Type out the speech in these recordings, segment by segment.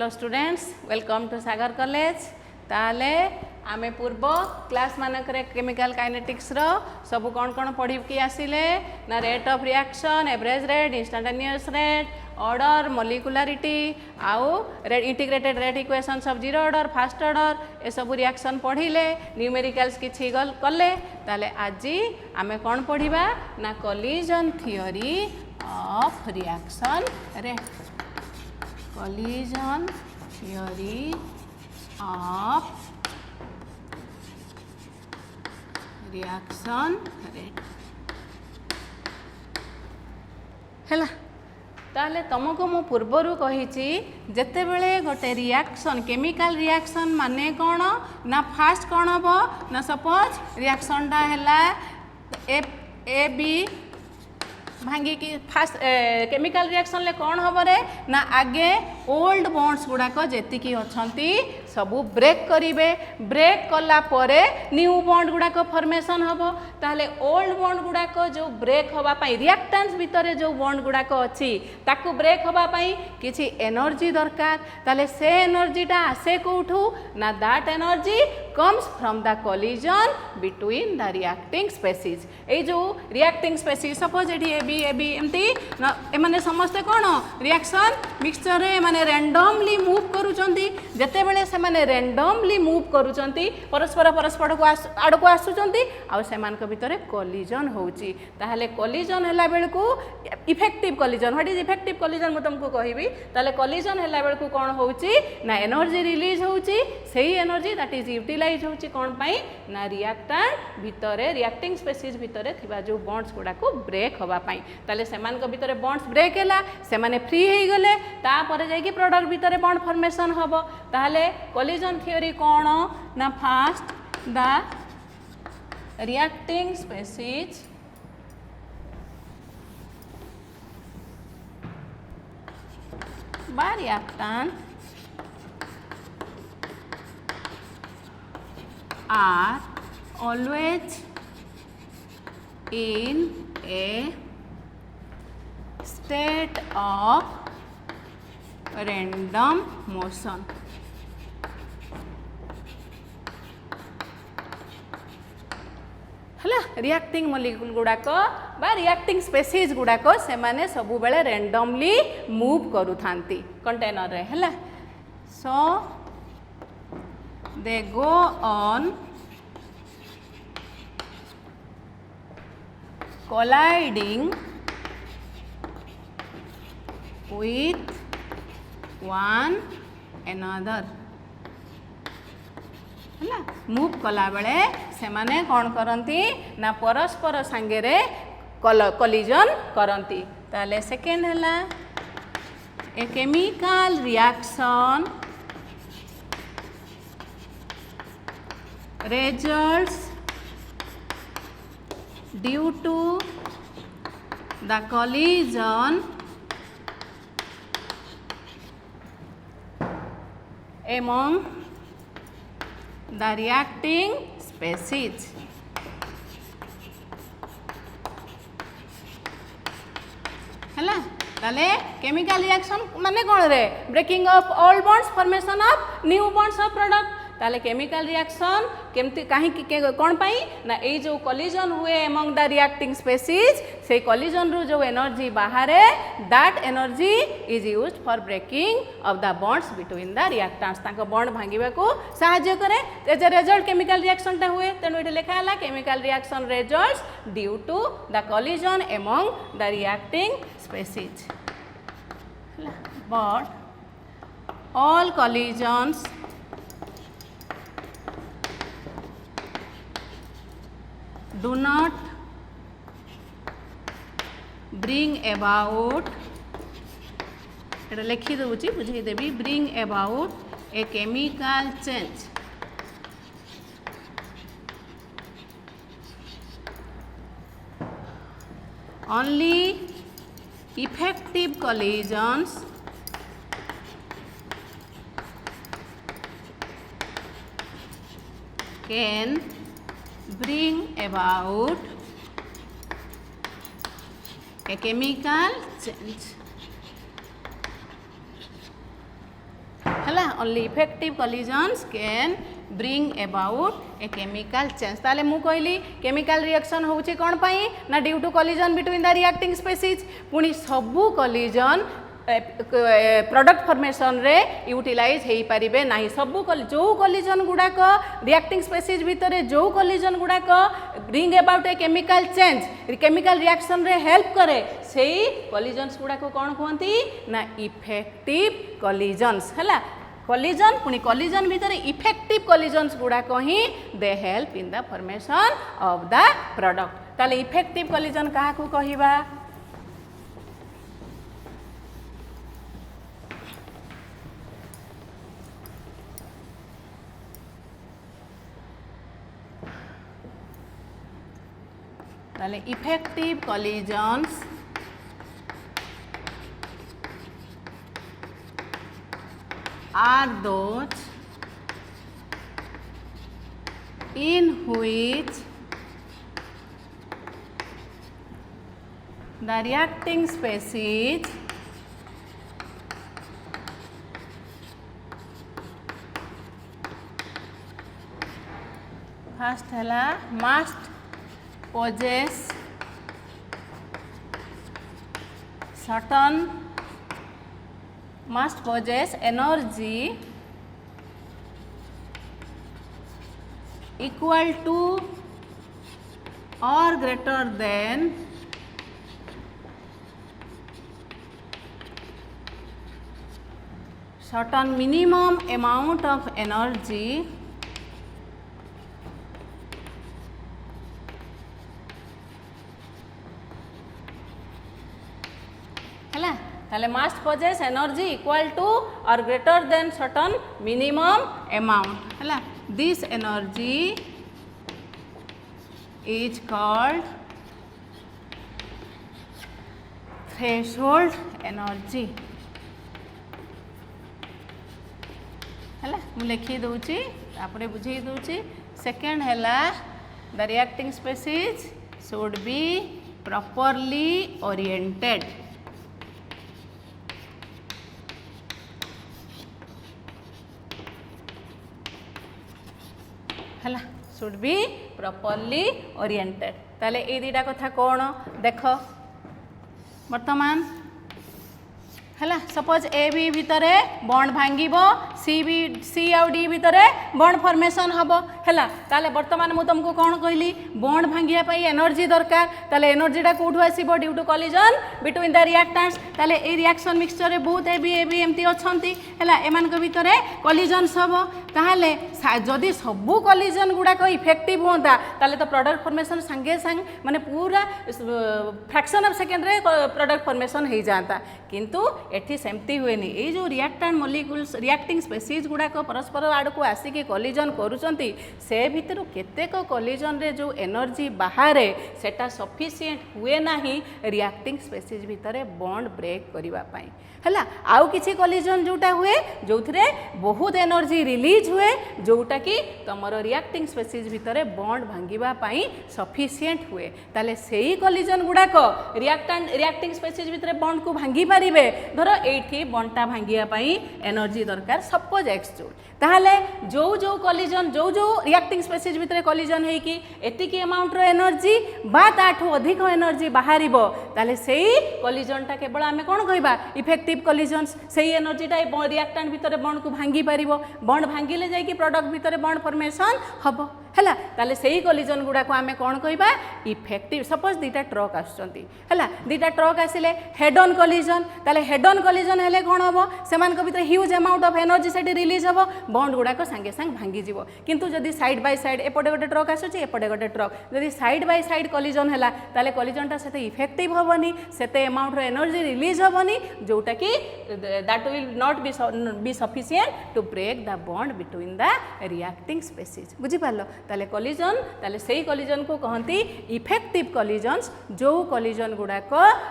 Hello students welcome to Sagar college. ताले आमे पूर्व क्लास मानकरे केमिकल काइनेटिक्स रो सब कौन कौन पढ़ी की आसिले ना rate of reaction, average rate, instantaneous rate, order, molecularity आउ integrated rate equations of zero order, first order ए सब रिएक्शन पढ़िले न्यूमेरिकल्स किछि कले। ताले आज आमे कौन पढ़िबा ना collision theory of reaction rate, collision theory of reaction rate हैला। ताले तुमको मु पूर्वर कही जेते बेले गोटे रिएक्शन केमिकल रिएक्शन माने कौन ना फास्ट कौन हम ना सपोज रिएक्शन टा हैला ए बी भांगी की फास्ट केमिकल रिएक्शन ले कौन हम रे ना आगे ओल्ड बॉन्ड्स गुड़ाक जेतिकी अछंती सबू ब्रेक करिवे, ब्रेक कला परे न्यू बॉन्ड गुड़ाक फॉर्मेशन हबो। ताले ओल्ड बॉन्ड गुड़ाक जो ब्रेक हवा पई रिएक्टेंट्स भितरे जो बॉन्ड गुड़ाक अछि ताकू ब्रेक हवा पई किछि एनर्जी दरकार। ताले से एनर्जीटा आसे कोठू ना that energy comes from the collision between the reacting species. ए जो रिएक्टिंग स्पेसीज सपोज एडी ए बी एमती एमाने समस्त कोन रिएक्शन मिक्सचर रे माने रैंडमली मूव करूचंती। जेते बेले से माने रैंडमली मूव करूचंती परस्पर परस्पर को आड़ को आसुचंती आ सेमान के भितरे कोलिजन होउची। ताहले कोलिजन हैला बेलकू effective collision, what is effective collision मु तुमको कहिबी। ताहले कोलिजन हैला बेलकू कोन होउची ना एनर्जी रिलीज होउची, सेही एनर्जी दैट इज यूटिलाइज होउची कोन पई ना रिएक्टेंट भितरे रिएक्टिंग स्पेसीज भितरे थिबा जो बॉन्ड्स गुडा को ब्रेक होबा पई। ताहले सेमान के भितरे बॉन्ड्स ब्रेक हैला, सेमाने फ्री हे गले, ता परे जाई कि प्रोडक्ट भितरे बॉन्ड फॉर्मेशन होबो। ताहले कोलिजन थ्योरी कोन ना fast the reacting species by reactant are always in a state of random motion। हैला रिएक्टिंग मॉलिक्यूल गुड़ाक बा रिएक्टिंग स्पेसीज गुड़ाक से माने सबु बेले रैंडमली मूव करू थांती कंटेनर रे हैला। So they go on colliding with one another हैला। मूव कला बेले से माने कौन करंती ना परस्पर संगे रे कोलिजन करंती। ताले सेकेंड हैला ए chemical reaction results due to the collision among the reacting species। हैला। ताले केमिकल रिएक्शन माने कौन रे breaking of old bonds formation of new bonds of product. ताले केमिकल रिएक्शन केमती काहे कौन पाई ना ए जो कोलिजन हुए एमंग द रिएक्टिंग स्पेसीज से कोलिजन रु जो एनर्जी बाहरे that energy is used for breaking of the bonds between the reactants. ताको बॉन्ड भांगिबा को सहाय्य करे। As a result chemical reaction टा हुए तेनु एठे लिखा हला chemical reaction results due to the collision among the reacting species. But all collisions do not bring about एटा लिखी दूची बुझे देवी bring about a chemical change। only effective collisions can bring about a chemical change। Only effective collisions can bring about a chemical change. ताले मु कहली chemical reaction होउची कोन पई ना due to collision between the reacting species. पुणी सबू collision product formation रे यूटिलाइज हो पारे ना। सबू जो कोलिजन गुड़ाक रिएक्टिंग स्पीसीज भितर जो कोलिजन गुड़ाक bring about a chemical change chemical reaction रे हेल्प करे से कोलिजन्स गुड़ाक कौन कहती ना इफेक्टिव कोलिजन्स है। कोलिजन पुणी कोलिजन भितर इफेक्टिव कोलिजन्स गुड़ाक ही they help in the formation of the product. ताले इफेक्टिव कोलिजन क्या कहवा ताले effective collisions are those in which the reacting species first hela must possess certain must possess energy equal to or greater than certain minimum amount of energy ताले must possess energy equal to or greater than certain minimum amount है। This energy is called threshold energy है। मु लिखी दूची आपने बुझे दूची। Second है the reacting species should be properly oriented है। Should be properly oriented. ताले ए दीटा कथा कौन देख वर्तमान है। सपोज ए बी भितर बॉन्ड भांगीब सी आउ डी भितर बॉन्ड फॉर्मेशन हम है। ताले वर्तमान मु तुमको कौन कहली बॉन्ड भांगिया पाई एनर्जी दरकार। ताले एनर्जीटा कौटू आसीबो due to collision between the reactants. ताले ए रिएक्शन मिक्सचर रे बहुत ए बी एमती अछंती है एमान भितर कोलिजन्स हम। ताहले जदि सबू कोलिजन गुड़ाक इफेक्टिव होता ताले तो प्रोडक्ट फॉर्मेशन संगे संग माने पूरा फ्रैक्शन ऑफ सेकेंड रे प्रोडक्ट फॉर्मेशन हो जाता। किंतु एठी सेमती हुए नहीं। ये जो रिएक्टेंट मॉलिक्यूल्स रिएक्टिंग स्पीसीज गुड़ाक परस्पर आड़क आसिक कोलिजन करुचंती से भितर केतेक कोलिजन रे जो एनर्जी बाहर सेटा सफिशिएंट हुए ना रिएक्टिंग स्पीसीज भितर बॉन्ड ब्रेक करबा पई है। आउ किछि कोलिजन जोटा हुए जो थे बहुत एनर्जी रिलीज हुए जोटा कि तुमर रिएक्टिंग स्पीसीज भितर बॉन्ड भांगिबा पई सफिशिएंट हुए। ताले सेही कोलिजन गुड़ाक रिएक्टिंग स्पीसीज भितर बॉन्ड को भांगी पारिबे। धर एठी बॉन्डटा भांगिया पई एनर्जी दरकार सपोज एक्स जूल। ताहले जो जो कोलिजन जो जो रिएक्टिंग स्पीसीज भितर कोलिजन है कि एतिकी अमाउंट रो एनर्जी बा ताठू अधिक एनर्जी बाहरिबो ताले सेही कोलिजनटा केवल आमे कोन कहबा इफेक्टिव कोलिजन्स। सेही एनर्जीटा रिएक्टेंट भितर बॉन्ड को भांगी पारिबो। बॉन्ड भांगिले जाई कि प्रोडक्ट भितर बॉन्ड फॉर्मेशन हबो है। ताले सेही कोलिजन गुड़ाक आमे कोन कहबा इफेक्टिव। सपोज दीटा ट्रक आसुचंती है दीटा ट्रक आसिले हेड ऑन कोलिजन। ताले हेड ऑन कोलिजन हेले कोन हबो सेमान को भितर huge amount of energy Sethi release हबो बॉन्ड गुड़ाक संगे संग भांगी जीवो। किंतु जदि साइड बाय साइड एपटे गोटे ट्रक आसुची एपटे गोटे ट्रक जदि साइड बाय साइड कोलिजन हैला ताले कोलिजनटा सेते इफेक्टिव हबोनी सेते अमाउंट रो एनर्जी रिलीज हबोनी जोटा कि that will not be sufficient to break the bond between the reacting species. बुझी पारलो। ताले कोलिजन ताले सेही कोलिजन को कहती इफेक्टिव कोलिजन्स जो कोलिजन गुड़ाक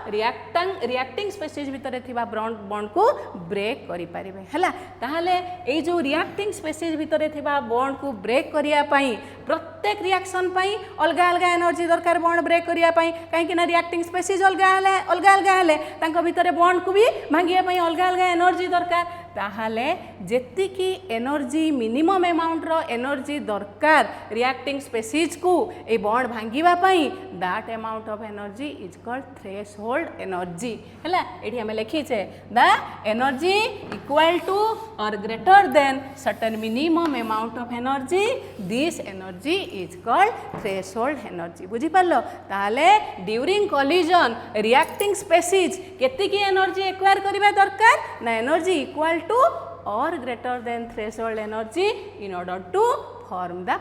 रिएक्टिंग स्पीसीज भितर थिबा बॉन्ड को ब्रेक करि पारिबे हैला। ताहाले ए जो रिएक्टिंग स्पीसीज भितर थिबा बॉन्ड को ब्रेक करिया पई प्रत्येक रिएक्शन पई अलगा अलगा एनर्जी दरकार बॉन्ड ब्रेक करिया पई काहेकि ना रिएक्टिंग स्पीसीज अलगा अलगा हेले तांको भितर बॉन्ड को भी भांगिया पई अलगा अलगा एनर्जी दरकार। ताहाले जेतिकी एनर्जी मिनिमम अमाउंट रो एनर्जी दरकार रिएक्टिंग स्पेसीज को ए बॉन्ड भांगिबा पई that amount of energy is called threshold energy हैला एठी हमें लिखी छे the energy equal to or greater than certain minimum amount of energy this energy is called threshold energy बुझी पारलो ताहाले ड्यूरिंग कोलिजन रिएक्टिंग स्पेसीज केतिकी एनर्जी एक्वायर करिबा दरकार ना energy equal to or greater than threshold energy in order to form the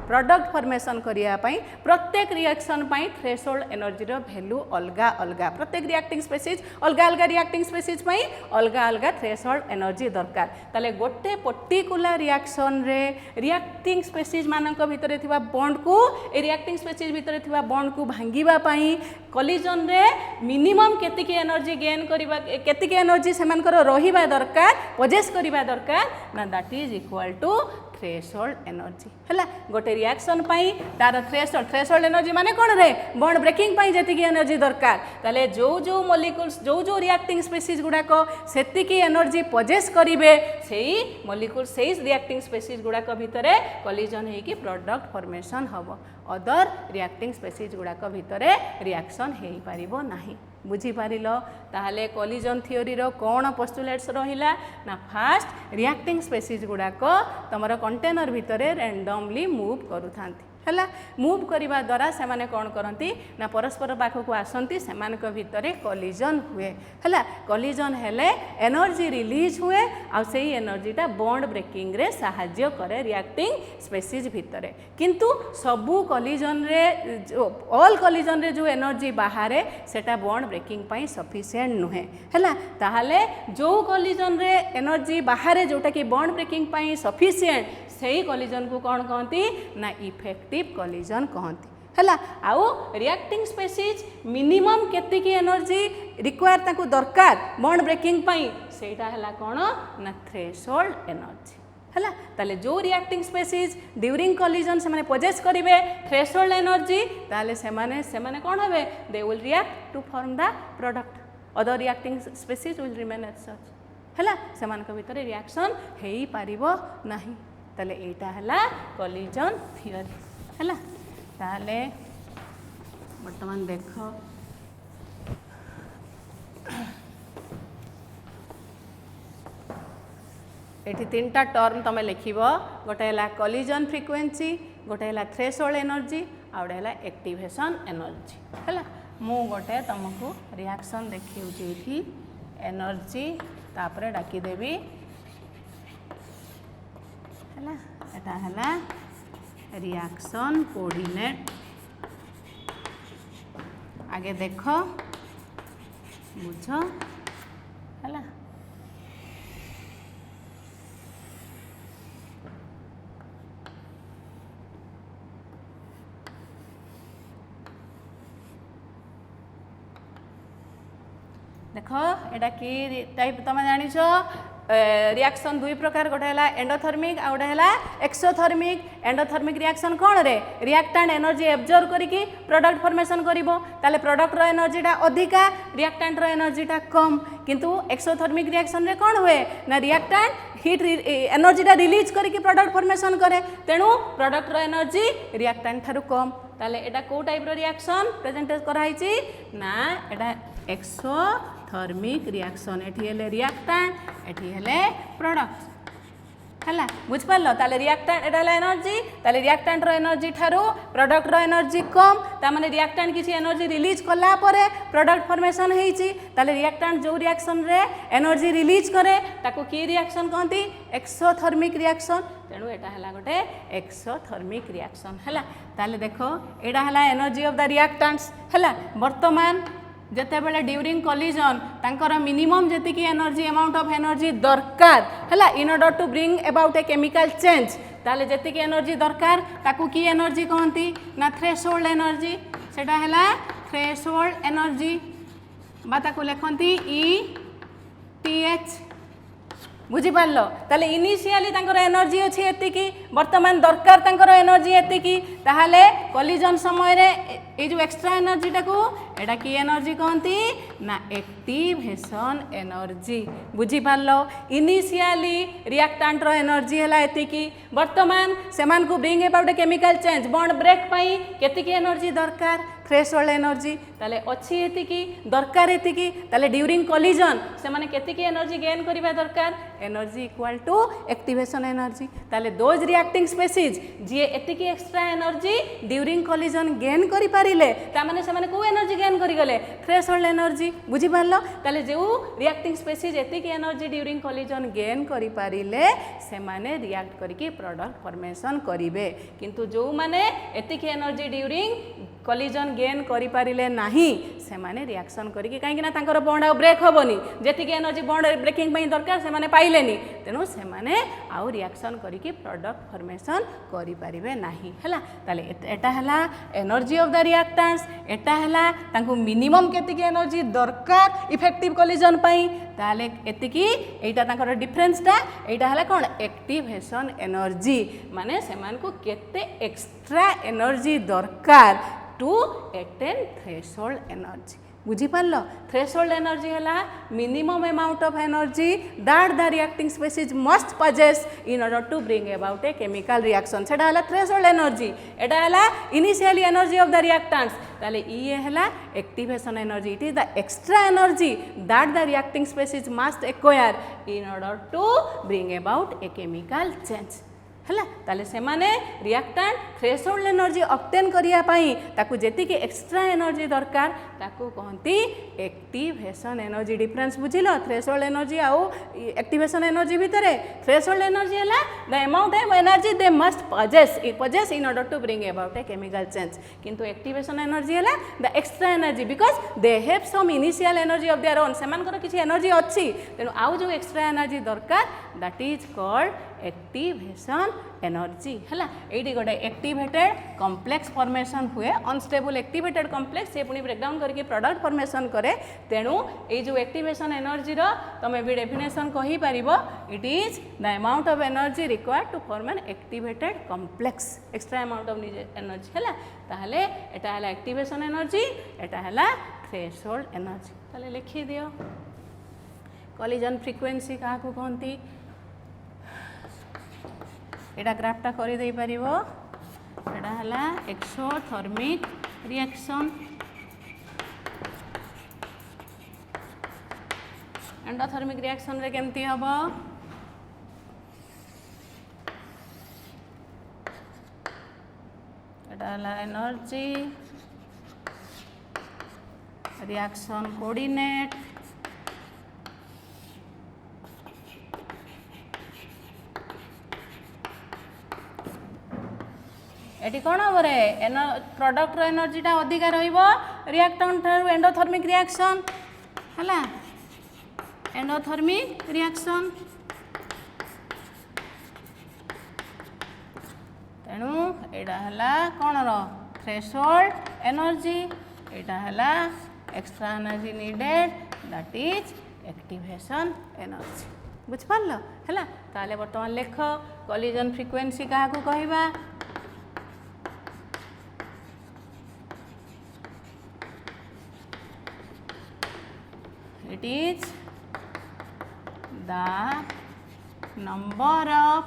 product formation करिया पई प्रत्येक रिएक्शन पई थ्रेशोल्ड एनर्जी रो वैल्यू अलगा अलगा प्रत्येक रिएक्टिंग स्पेसीज अलगा अलगा रिएक्टिंग स्पेसीज पई अलगा अलगा थ्रेशोल्ड एनर्जी दरकार ताले गोटे पर्टिकुलर रिएक्शन रे रिएक्टिंग स्पेसीज मानक भितरे थिबा बॉन्ड को ए रिएक्टिंग स्पेसीज भितरे थिबा बॉन्ड को भांगिबा पई कोलिजन रे मिनिमम केतिकी एनर्जी गेन करिबा केतिकी एनर्जी सेमानकर रहिबा दरकार पोजेस करिबा दरकार ना that is equal to threshold energy हैला गोटे रिएक्शन पाई तार थ्रेशोल्ड एनर्जी माने कोन रे बॉन्ड ब्रेकिंग पाई जेतिकी एनर्जी दरकार ताले जो मॉलिक्यूल्स जो रिएक्टिंग स्पेसीज गुडा को सेतिकी एनर्जी पोजेस करिवे सेही मॉलिक्यूल सेही रिएक्टिंग स्पेसीज गुडा को भितरे कोलिजन हे कि प्रोडक्ट फॉर्मेशन हबो अदर रिएक्टिंग स्पेसीज गुडा को भितरे रिएक्शन हेई पारिबो नाही बुझी पारिलो ताहले कोलिजन थ्योरी रो कोन पोस्टुलेट्स रहिला ना फास्ट रिएक्टिंग स्पेसीज गुडा को तमरो कंटेनर भितरे रैंडमली मूव करूथांती हैला मूव करिबा द्वारा से माने कोन करंती ना परस्पर पाखकु आसंती सेमानक भितरे कोलिजन हुए हैला कोलिजन हेले एनर्जी रिलीज हुए आ सेही एनर्जीटा बॉन्ड ब्रेकिंग रे सहाय्य करे रिएक्टिंग स्पेसीज भितरे किंतु सबु कोलिजन रे ऑल कोलिजन रे जो एनर्जी बाहरे सेटा बॉन्ड ब्रेकिंग पई सफिशिएंट नुहे हैला ताहाले जो कोलिजन रे एनर्जी बाहरे जोटा कि बॉन्ड ब्रेकिंग पई सफिशिएंट सेही कोलिजन को कौन कहती ना इफेक्टिव कोलिजन कहती हैला आउ रिएक्टिंग स्पेसीज मिनिमम केतिकी एनर्जी रिक्वायर ताकू दरकार बॉन्ड ब्रेकिंग पई सेटा हैला कोन ना थ्रेशोल्ड एनर्जी हैला ताले जो रिएक्टिंग स्पेसीज ड्यूरिंग कोलिजन से माने पोजेस करिवे थ्रेशोल्ड एनर्जी ताले से माने कोन हबे they will react to form the product other reacting species will remain as such हैला से मानक भितरे रिएक्शन हेई पारिबो नाही ताले एटा हला कोलिजन थ्योरी हला ताले वर्तमान देखो एठी तीनटा टर्म तमे लिखिबो गोटे हला कोलिजन फ्रीक्वेंसी गोटे हला थ्रेशोल्ड एनर्जी आ गोटे हला एक्टिवेशन एनर्जी हला मु गोटे तुमको रिएक्शन देखिउची एठी एनर्जी तापरे डाकी देबी हैला एटा हैला रिएक्शन कोऑर्डिनेट आगे देखो बुझो हैला देखो एटा की टाइप तुम जानिछ रिएक्शन दुई प्रकार गोटे है एंडोथर्मिक आ गोटे है एक्सोथर्मिक एंडोथर्मिक रिएक्शन कौन रे रिएक्टेंट एनर्जी एब्जॉर्ब करिकी प्रोडक्ट फॉर्मेशन करिवो ताले प्रोडक्ट रो एनर्जीटा अधिका रिएक्टेंट रो एनर्जीटा कम किंतु एक्सोथर्मिक रिएक्शन रे कौन हुए ना रिएक्टेंट हीट एनर्जीटा रिलीज करिकी प्रोडक्ट फॉर्मेशन करे तेणु प्रोडक्ट रो एनर्जी रिएक्टेंट थारु कम ताले एटा को टाइप रो रिएक्शन प्रेजेंट कराइछि ना एटा एक्सोथर्मिक रिएक्शन एठी हेले रिएक्टेंट एठी हेले प्रोडक्ट हैला बुझ पारलो ताले रिएक्टेंट एटा हेला एनर्जी ताले रिएक्टेंट रो एनर्जी थारु प्रोडक्ट रो एनर्जी कम ता माने रिएक्टेंट किछि एनर्जी रिलीज कला परे प्रोडक्ट फॉर्मेशन हेछि ताले रिएक्टेंट जो रिएक्शन रे एनर्जी रिलीज करे ताको की रिएक्शन कहंती एक्सोथर्मिक रिएक्शन तेणु एटा हैला गोटे एक्सोथर्मिक रिएक्शन हैला ताले देखो एटा हैला एनर्जी ऑफ द रिएक्टेंट्स हैला वर्तमान जेते बेले ड्यूरिंग कोलिजन तांकर मिनिमम जेतिकी एनर्जी अमाउंट ऑफ एनर्जी दरकार हैला in order to bring about a chemical change ताले जेतिकी एनर्जी दरकार ताकू की एनर्जी कहंती ना थ्रेशोल्ड एनर्जी सेटा हैला थ्रेशोल्ड एनर्जी बा ताकू लेखंती ETH बुझी पारलो ताले इनिशियली तांकर एनर्जी अछि एतिकी वर्तमान दरकार तांकर एनर्जी एतिकी ताहाले कोलिजन समय रे ये जो एक्स्ट्रा एनर्जी टाको एटा की एनर्जी कहती ना एक्टिवेशन एनर्जी बुझी पारलो इनिशियली रिएक्टेंट रो एनर्जी है एतिकी वर्तमान सेमान को bring about chemical change bond break पाई केतिकी एनर्जी दरकार थ्रेशोल्ड एनर्जी ताले अच्छी एतिकी दरकार एतिकी ताले ड्यूरिंग कोलिजन से माने केतिकी एनर्जी गेन करिबा दरकार energy equal to activation energy ताले दोज रिएक्टिंग स्पेसीज जी एतिकी extra energy during collision gain करि पारिले ता माने से माने को एनर्जी गेन करि गले थ्रेशोल्ड एनर्जी बुझी पारलो ताले जो रिएक्टिंग स्पेसीज एतिकी एनर्जी ड्यूरिंग कोलिजन गेन करि पारिले से माने रिएक्ट करिके प्रोडक्ट फॉर्मेशन करिवे किंतु जो माने एतिकी एनर्जी ड्यूरिंग कोलिजन गेन करि पारिले नाही से माने रिएक्शन करिके काहे कि ना तांकर बॉन्ड आ ब्रेक होबनी जेतिके एनर्जी बॉन्ड ब्रेकिंग पई दरकार से माने पाइलेनी तेनु से माने आ रिएक्शन करिके प्रोडक्ट फॉर्मेशन करि पारिबे नाही हला ताले एटा हला एनर्जी ऑफ द रिएक्टेंट्स एटा हला तांको मिनिमम केतिके एनर्जी दरकार इफेक्टिव कोलिजन पई ताले एतिकी एटा तांकर डिफरेंसटा एटा हला कोन एक्टिवेशन एनर्जी माने सेमान को केते एक्स्ट्रा एनर्जी दरकार टू एटेन थ्रेशोल्ड एनर्जी बुझी पारल थ्रेशोल्ड एनर्जी है minimum amount of energy that the reacting species must possess in order to bring about a chemical reaction सेटा है थ्रेशोल्ड एनर्जी एटा है initially energy of the reactants ताले ये है activation energy it is the extra energy that the reacting species must acquire in order to bring about a chemical change है ताले से माने रिएक्टेंट थ्रेशोल्ड एनर्जी ऑब्टेन करिया पाई ताकू जेतिके एक्स्ट्रा एनर्जी दरकार ताकू कहती एक्टिवेशन एनर्जी डिफरेंस बुझिलो थ्रेशोल्ड एनर्जी आउ एक्टिवेशन एनर्जी भितरे थ्रेशोल्ड एनर्जी है the amount of energy they must possess in order to bring about a chemical change किंतु एक्टिवेशन एनर्जी है the extra energy because they have some initial energy of their own सेमानकर किछि energy अच्छी तेणु आउ जो extra energy दरकार that is called activation energy है ये गोटे एक्टिवेटेड कॉम्प्लेक्स फॉर्मेशन हुए अनस्टेबल एक्टिवेटेड कॉम्प्लेक्स से पुणी ब्रेकडाउन करके प्रोडक्ट फॉर्मेशन करे तेणु ये जो एक्टिवेशन एनर्जी रो तुम भी डेफिनेशन कहि पारिबो it is the amount of energy required to form an activated complex extra amount of energy है ताहले एटा है एक्टिवेशन एनर्जी एटा है थ्रेशोल्ड एनर्जी ताहले लिखि दियो कोलिजन फ्रिक्वेंसी क्या कहती एटा ग्राफटा कर दे पारिबो एटा हला एक्सोथर्मिक रिएक्शन एंडोथर्मिक रिएक्शन रे केमती हबो एटा हला एनर्जी रिएक्शन कोऑर्डिनेट एटी कौन हम रे प्रोडक्ट रो एनर्जीटा अधिका रहिबो रिएक्टेंट ठारू एंडोथर्मिक रिएक्शन हला एंडोथर्मिक रिएक्शन तेणु एटा हला कौन रो थ्रेशोल्ड एनर्जी एटा हला extra energy needed that is activation energy बुझ पारलो हला ताले वर्तमान लेख कोलिजन फ्रिक्वेंसी क्या कहबा it is the number of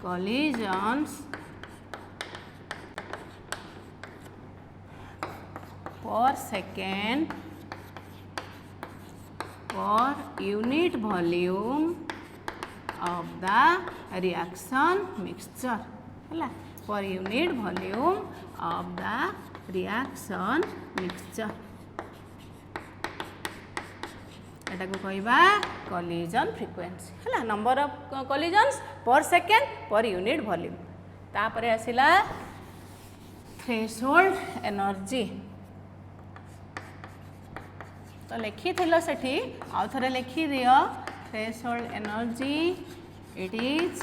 collisions per second per unit volume of the reaction mixture है per unit volume of the reaction mixture एटा को कहबा कोलिजन फ्रिक्वेंसी है नंबर ऑफ कोलिजन्स पर सेकेंड पर यूनिट वॉल्यूम तापरे आसिला threshold energy तो लिखी थिलो सेठी आउ थरे लिखि दियो threshold energy it is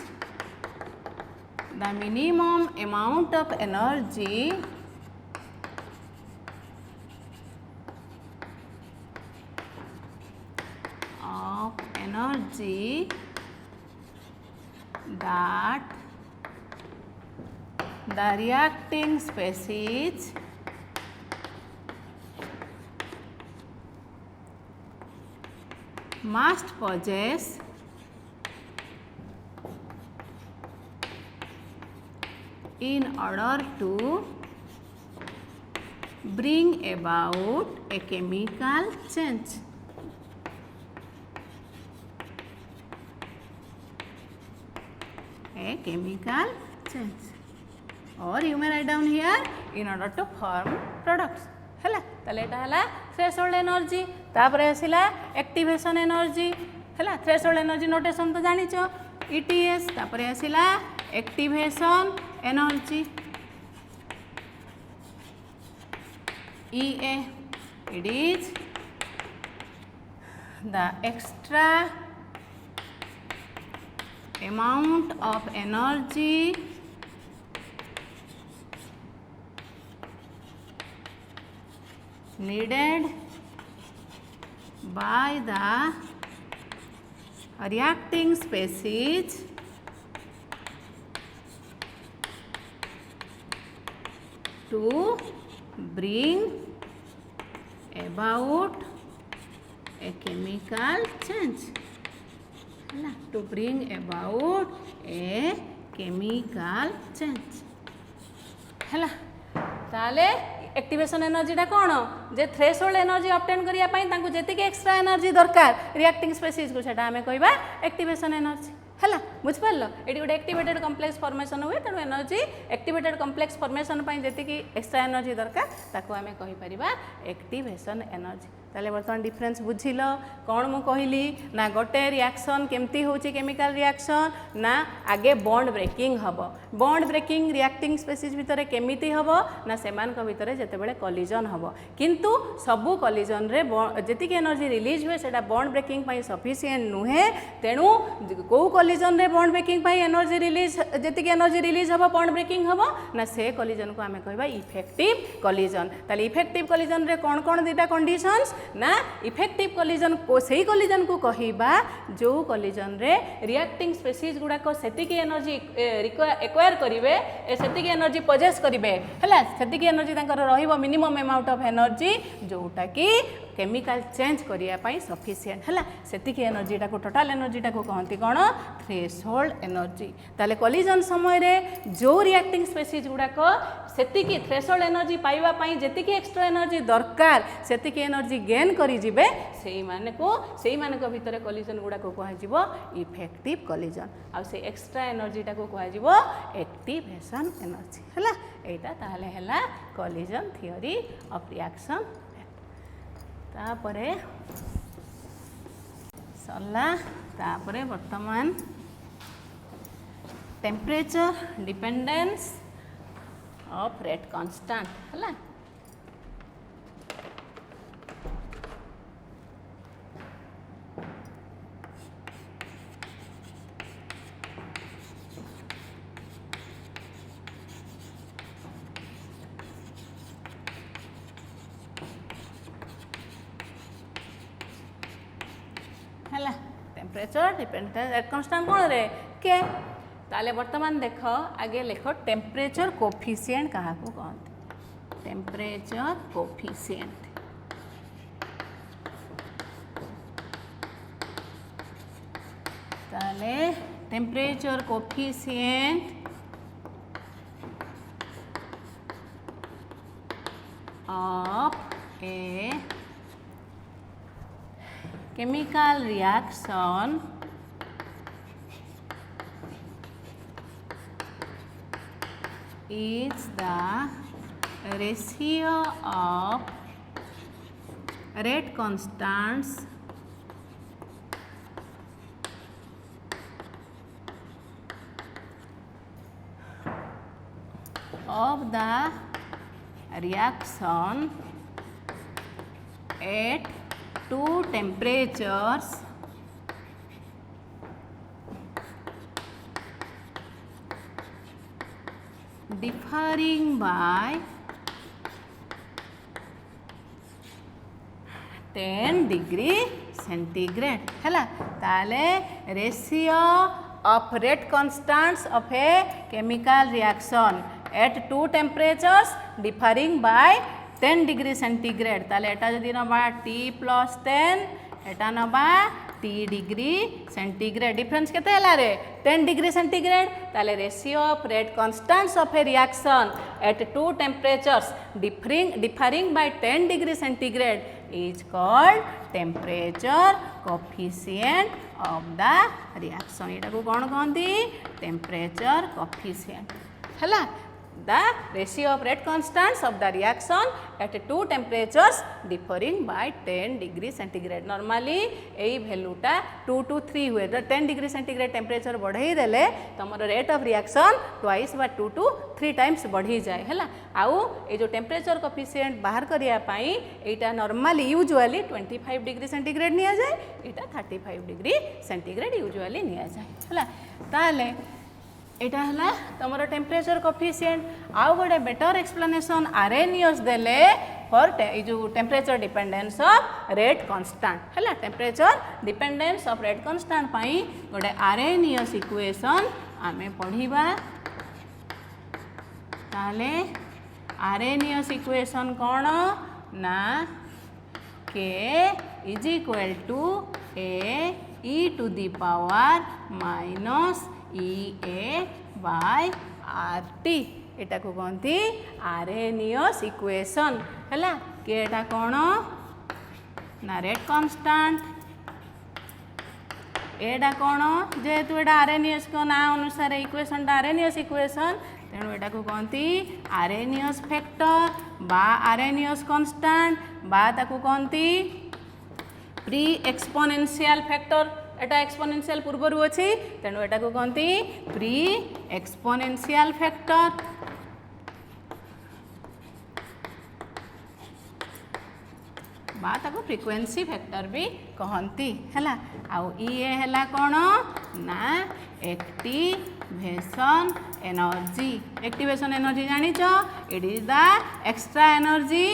the minimum amount of energy that the reacting species must possess in order to bring about a chemical change. A chemical change, or you may write down here in order to form products. है ताले एटा हला threshold energy तापरे आसिला activation energy है threshold energy notation तो जानिच ETS तापरे आसिला activation energy EA it is the extra amount of energy needed by the reacting species to bring about a chemical change. To bring about a chemical change. है ताले activation एनर्जीटा कौन जे threshold energy obtain करिया पई तांको जेतिक extra energy दरकार reacting species को सेटा हमें कहबा एक्टिवेशन एनर्जी है बुझ पारल एटी गोटे एक्टिवेटेड कम्प्लेक्स फॉर्मेशन हुए तेणु एनर्जी एक्टिवेटेड कम्प्लेक्स फॉर्मेशन पई जेतिक एक्स्ट्रा एनर्जी दरकार ताको हमें कहि परिबा एक्टिवेशन एनर्जी ताले बर्तमान डिफरेंस बुझिल कौन मु कहली ना गोटे रिएक्शन केमती होची केमिकल रिएक्शन ना आगे बॉन्ड ब्रेकिंग हम बॉन्ड ब्रेकिंग रिएक्टिंग स्पेसीज भितर केमिति हम ना सेमान भितर जेतेबेले कलिजन हम किंतु सबु कलिजन रे जेतिक एनर्जी रिलीज हुए सेटा बॉन्ड ब्रेकिंग पई सफिशिएंट नुहे तेणु को कलिजन रे बॉन्ड ब्रेकिंग पई एनर्जी रिलीज जेतिक एनर्जी रिलीज हम बॉन्ड ब्रेकिंग हम ना से कलिजन को आमे कहबा इफेक्टिव कलिजन ताले इफेक्टिव कलिजन रे कोन कोन दीटा कंडीशंस ना इफेक्टिव कलिजन को सही कलिजन को कहिबा जो कलिजन रे रिएक्टिंग स्पेसीज गुडा को सेतिकी एनर्जी एक्वायर करिवे सेतिकी एनर्जी पोजेस करिवे हला सेतिकी एनर्जी तांकर रहिबो मिनिमम अमाउंट ऑफ एनर्जी जोटा की केमिकल चेंज करिया पाई सफिशिएंट हला सेतिकी एनर्जीटा को टोटल एनर्जीटा को कहंती कोन थ्रेशोल्ड एनर्जी ताले कलिजन समय रे जो रिएक्टिंग स्पेसीज गुडा को सेतिकी थ्रेशोल्ड एनर्जी पाइबा पाई जेतिकी एक्स्ट्रा एनर्जी दरकार सेतिकी एनर्जी गेन करी जिबे सेही माने को भितर कलिजन गुडा को कहा जिवो इफेक्टिव कलिजन आ से एक्स्ट्रा एनर्जीटा को कहा जिवो एक्टिवेशन एनर्जी हला एटा ताले हला कलिजन थ्योरी ऑफ रिएक्शन तापरे सरला तापरे वर्तमान temperature dependence of rate constant हला टेम्परेचर डिपेंडेंस रेट कांस्टेंट कौन रे के ताले वर्तमान देख आगे लिख टेम्परेचर कोफिशिएंट कहा को कहते टेम्परेचर कोफिशिएंट ताले temperature coefficient of A chemical reaction is the ratio of rate constants of the reaction at two temperatures differing by 10 degree centigrade है ताले ratio of rate constants of a chemical reaction at two temperatures differing by 10 degree centigrade ताले एटा जदि नबा T + 10 एटा नबा T degree centigrade difference केते हला रे 10 डिग्री सेंटीग्रेड ताले ratio of rate constants of a reaction at two temperatures differing by 10 degree centigrade is called temperature coefficient of the reaction एटा को कोन कहंती टेम्परेचर कोफिशिएंट हला the ratio of rate constants of the reaction at two temperatures differing by 10 degree centigrade normally AE value टा 2 to 3 हुए 10 degree centigrade temperature बढ़ाई देले तमरो rate of reaction twice बा 2 to 3 times बढ़ी जाए हैला आउ ए जो temperature coefficient बाहर करिया पाई एटा normally usually 25 degree centigrade निया जाए एटा 35 degree centigrade usually निया जाए हैला ताले एटा हला तमरो टेम्परेचर कोफिशिएंट आउ गोटे बेटर एक्सप्लेनेशन आरएनएस देले फॉर जो temperature dependence of rate constant हला temperature dependence of rate constant पाई गोटे आरएनएस इक्वेशन आमे पढिबा ताले आरएनएस इक्वेशन कोन ना k is equal to a e to the power minus EA by RT एटा को कहती आरएनएस इक्वेशन हैला के एटा कोन ना रेट कांस्टेंट एटा कोन जेहेतु एटा आरएनएस को ना अनुसार इक्वेशन टा आरएनएस इक्वेशन तेणु एटा को कहती आरएनएस फैक्टर बा आरएनएस कांस्टेंट बा ताको कहती प्री एक्सपोनेंशियल फैक्टर एटा एक्सपोनेंशियल पूर्वरु अछि तेणु एटा को कहती प्री एक्सपोनेंशियल फैक्टर बा ताको फ्रीक्वेंसी फैक्टर भी कहती हैला आउ ये हैला कोन ना एक्टिवेशन एनर्जी एक्टिवेशन एनर्जी जानि छ it is the extra energy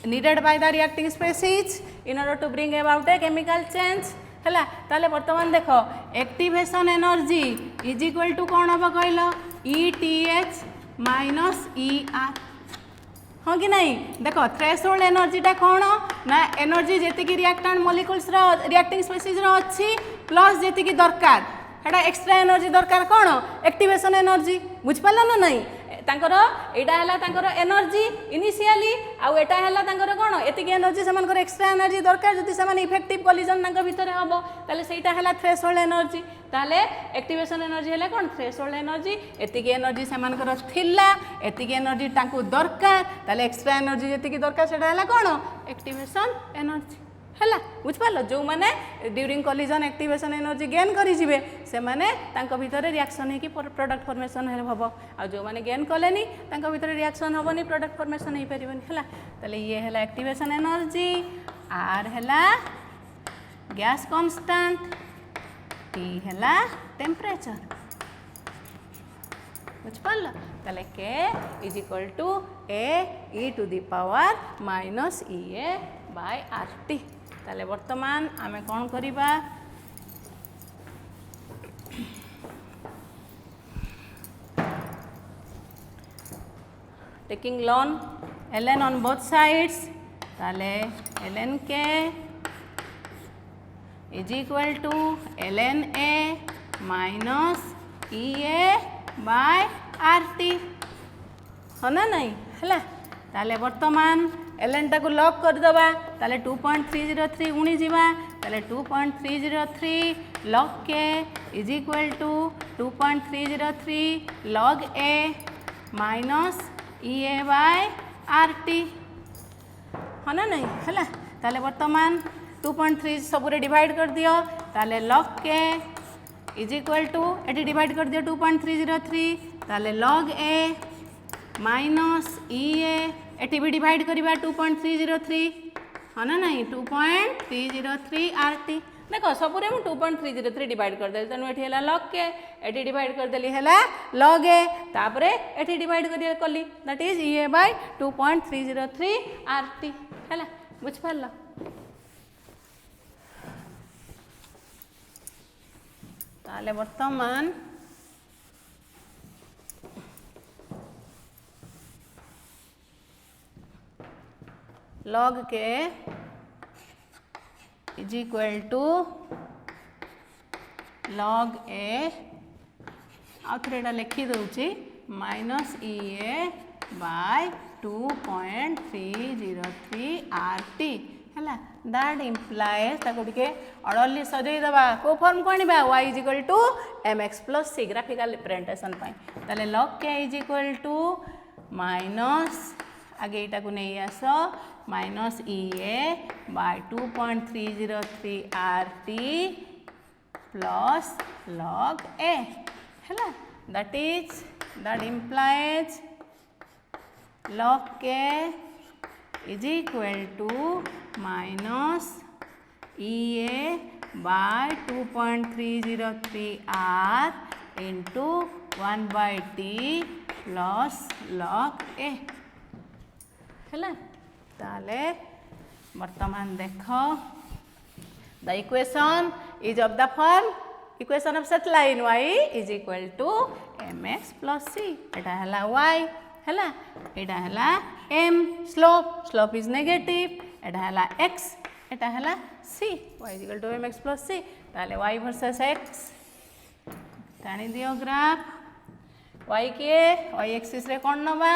needed by the reacting species in order to bring about a chemical change हैला ताले वर्तमान देखो activation energy is equal to कौन हम कहल ETH माइनस ER हाँ कि नहीं देखो थ्रेशोल्ड एनर्जी टा कौन ना एनर्जी जेतिकी रिएक्टेंट मॉलिक्यूल्स रो रिएक्टिंग स्पीसीज रो अछि प्लस जेतिकी दरकार हेटा एक्स्ट्रा एनर्जी दरकार कौन एक्टिवेशन एनर्जी बुझ पाला ना नहीं तांकर एटा हला तांकर एनर्जी इनिशियली आउ एटा हला तांकर कोन एतिकी एनर्जी समान एक्स्ट्रा एनर्जी दरकार जति समान इफेक्टिव कोलिजन तांकर भितरे हबो ताले सेटा हला थ्रेशोल्ड एनर्जी ताले एक्टिवेशन एनर्जी हला कोन थ्रेशोल्ड एनर्जी एतिकी एनर्जी समान थिला एतिकी एनर्जी तांको दरकार ताले एक्स्ट्रा एनर्जी जेतिकी दरकार सेटा हला कोन एक्टिवेशन एनर्जी हैला बुझ पालो जो माने during collision activation energy gain करि जिवे से माने तांको भितरे रिएक्शन हे कि प्रोडक्ट फॉर्मेशन हबो आ जो माने गेन कलेनी तांको भितरे रिएक्शन हबोनी प्रोडक्ट फॉर्मेशन हे परिबनी हैला तले ये हैला एक्टिवेशन एनर्जी आर हैला गैस कांस्टेंट टी हैला टेम्परेचर बुझ पालो तले k is equal to a e to the power minus EA by RT ताले वर्तमान आमे कौन करिबा taking ln ln on both sides ताले ln k is equal to ln a minus EA by RT है ना नहीं हैला ताले वर्तमान एलएन टाको लॉक कर दबा ताले 2.303 उणी जीवा ताले 2.303 log k is equal to 2.303 log a minus EA by RT है ना नहीं हैला ताले वर्तमान 2.3 सबुरे डिवाइड कर दियो ताले log k is equal to eighty divide कर दियो 2.303 ताले log a minus EA eighty भी डिवाइड करिबा 2.303 है ना नहीं 2.303 RT देखो सबुरे मु 2.303 डिवाइड कर देली तनु एठी हला log के एटी डिवाइड कर देली हला log a तापरे एठी डिवाइड करिया कली that is EA by 2.303 RT हला बुझ पाला ताले वर्तमान log k is equal to log a आउ थे लिखी दूची माइनस EA बाय 2.303 RT है दैट इम्प्लाएज ताको टिके अड़ली सजई दबा को फॉर्म को आनिबा y is equal to mx plus c graphical representation पाई ताले log k is equal to minus आगे इटा को नहीं आस minus EA by 2.303 RT plus log a है that implies log k is equal to minus EA by 2.303 R into 1 by T plus log a है ताले वर्तमान देख the equation is of the form equation of such line y is equal to mx plus c एटा हला y हला एटा हला m slope is negative एटा हला x एटा हला c y is equal to mx plus c ताले y versus x टाणी दियो graph y के y axis रे कोन नबा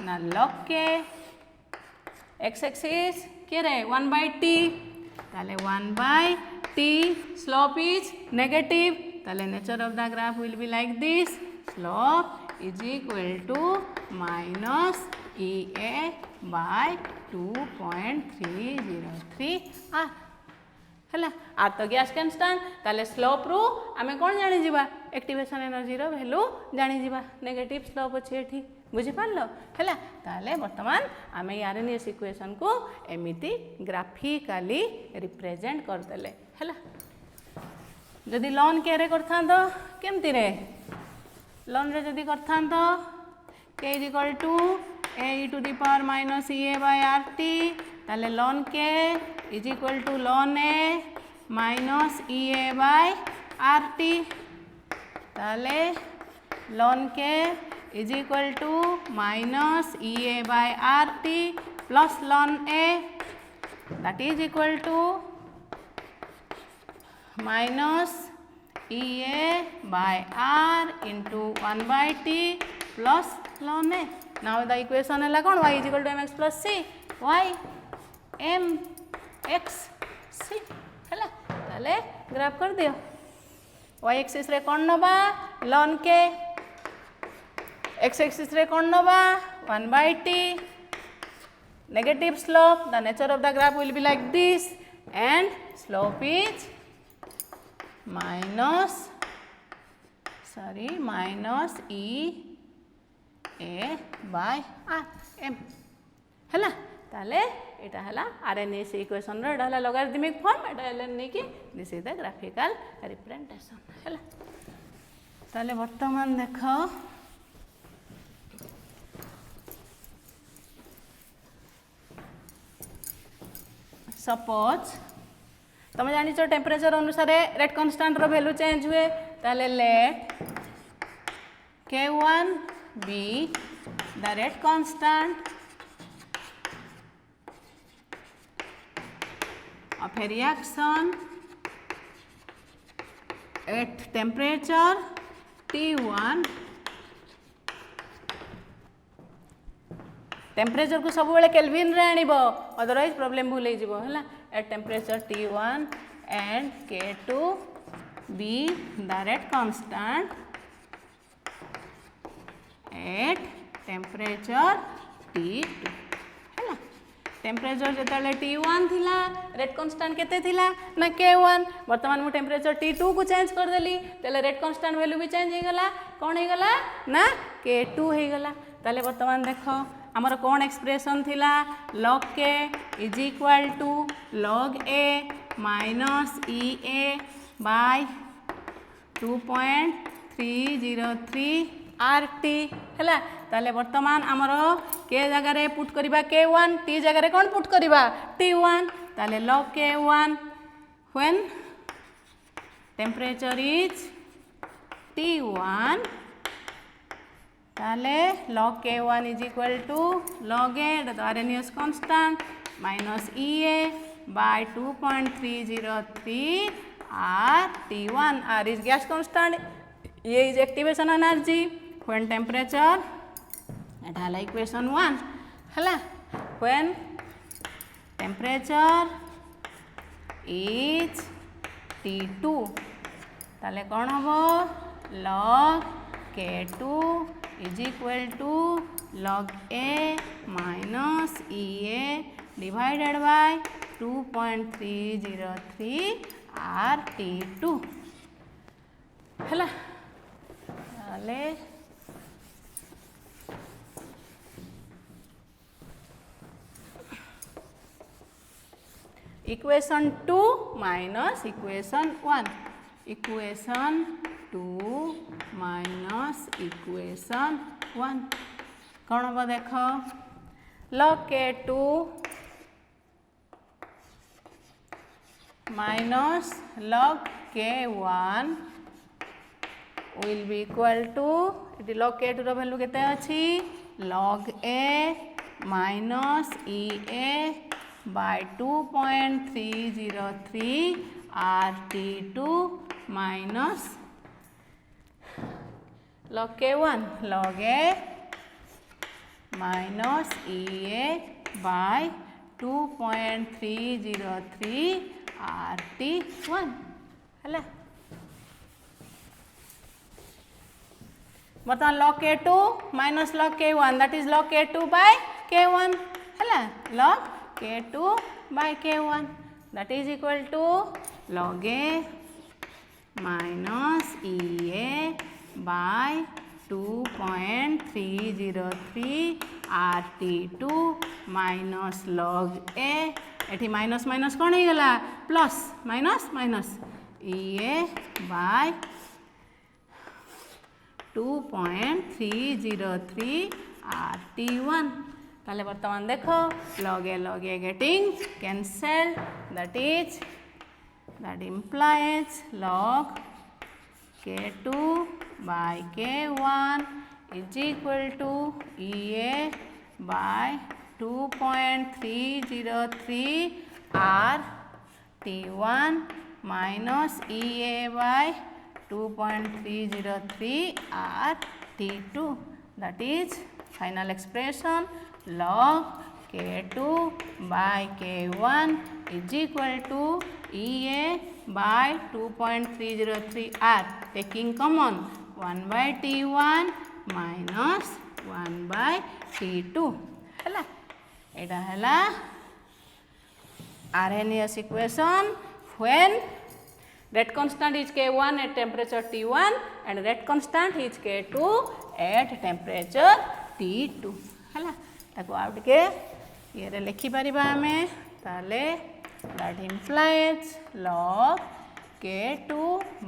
ना log के x एक्सिस के रे 1 by t ताले 1 by t slope is negative ताले nature of the graph will be like this slope is equal to minus EA by 2.303 r है आर तो गैस कन्स्टांट ताले स्लोप रू आमे कौन जानी जीवा एक्टिवेशन एनर्जी रो वैल्यू जानी जीवा नेगेटिव स्लोप अच्छे एठी बुझी पारलो है ताले वर्तमान आमे आरएनएस इक्वेशन को एमिति ग्राफिकली रिप्रेजेंट कर देले है जदि लॉन के रे करथा तो केमति रे लॉन रे जदि करथा तो k is equal to a to the power minus EA by RT ताले ln k is equal to ln a minus EA by RT ताले ln k is equal to minus EA by RT plus ln a that is equal to minus EA by R into 1 by T plus ln a. Now the equation है कौन y is equal to mx plus c y m x c है ताले graph कर दियो y axis रे कौन नबा ln के x एक्सिस रे कौन नबा 1 by t negative slope the nature of the graph will be like this and slope is minus e a by r m है ताले एटा हला आरएनएस इक्वेशन रो एटा हला लॉगरिथमिक फॉर्म एटा हला नै कि this is the graphical representation है ताले वर्तमान देखो सपोज तुम जानी टेम्परेचर अनुसार रेट कांस्टेंट रो वैल्यू चेंज हुए ताले late K1 be the rate constant of a reaction at temperature T1 temperature को सब बेले केल्विन रे आनिबो अदरवाइज प्रॉब्लम भूल हो जिवो हला at temperature T1 and K2 be the rate constant at temperature T2 है टेम्परेचर जिते T1 थिला रेट कांस्टेंट केते थिला ना K1 वर्तमान मु टेम्परेचर T2 को चेंज कर देली तेले रेट कांस्टेंट वैल्यू भी चेंज हो गला कौन हो गला ना K2 हो गला ताले वर्तमान देखो हमर कौन एक्सप्रेशन थिला log k is equal to log a minus EA by 2.303 RT है ताले वर्तमान आमर के जगार पुट करिबा K1 T जगार कौन पुट करिबा T1 ताले log K1 when temperature is T1 ताले log K1 is equal to log A that arrhenius constant minus EA by 2.303 RT1. R is gas constant, E is activation energy when temperature, it है equation 1 है when temperature is T2 ताले कौन हो log K2 is equal to log A minus EA divided by 2.303 RT2 है ताले equation 2 minus equation 1. Equation 2 minus equation 1 कौन हम देख log K2 minus log K1 will be equal to log K2 रो value केते अछि log A minus EA by 2.303 RT2 minus log K1 log A minus EA by 2.303 RT1 है बर्तमान log K2 minus log K1 that is log K2 by K1 है log K2 by K1 that is equal to log A minus EA by 2.303 RT2 minus log A एठी minus minus कौन हो गला plus minus minus EA by 2.303 RT1 ताले वर्तमान देखो log A getting cancelled that implies log K2 by K1 is equal to EA by 2.303 RT1 minus EA by 2.303 RT2 that is final expression log K2 by K1 is equal to EA by 2.303 R taking common 1 by T1 minus 1 by T2 है एटा है Arrhenius equation when rate constant is K1 at temperature T1 and rate constant is K2 at temperature T2 है ताको out के ये रे लिखि परिबा हमें ताले that implies log K2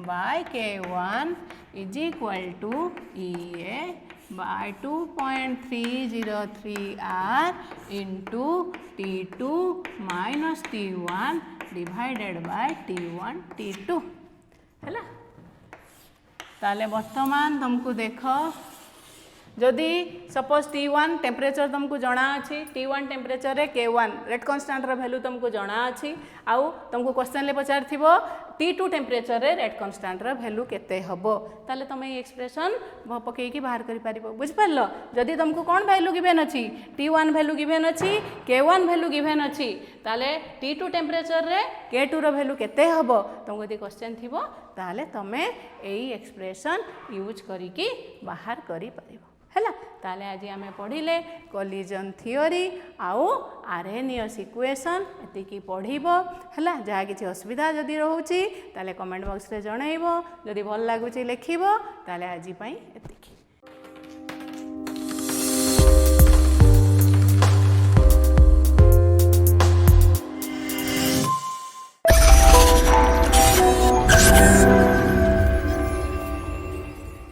by K1 is equal to EA by 2.303 R into T2 minus T1 divided by T1 T2 है ताले वर्तमान तुमको देखो जदि सपोज T1 टेम्परेचर तुमको जना अच्छी T1 टेम्परेचर रे K1 रेट कन्स्टांट वैल्यू तुमको जना अच्छी आउ तुमको क्वेश्चन ले पचार थिबो T2 टेम्परेचर रे रेट कन्स्टांट वैल्यू केते हबो ताले तुम ये एक्सप्रेशन पकई की बाहर करि पारिबो बुझ पारलो जदि तुमको कोन वैल्यू गिवन अछि T1 वैल्यू गिवन अछि K1 वैल्यू गिवन अछि ताले T2 टेम्परेचर रे K2 रो वैल्यू केते हबो तुमको यदि क्वेश्चन थिबो ताले तमे एई एक्सप्रेशन यूज करी की बाहर करि पारिबो है ताले आज आम पढ़िले कोलिजन थियोरी आउ आरएनएस इक्वेशन एतिकी पढ़िबो है जहाँ किसी असुविधा जदि रोचे ताले कमेंट बॉक्स रे जनइबो जदि भल लागुची लिखिबो ताले आज पई एतिकी।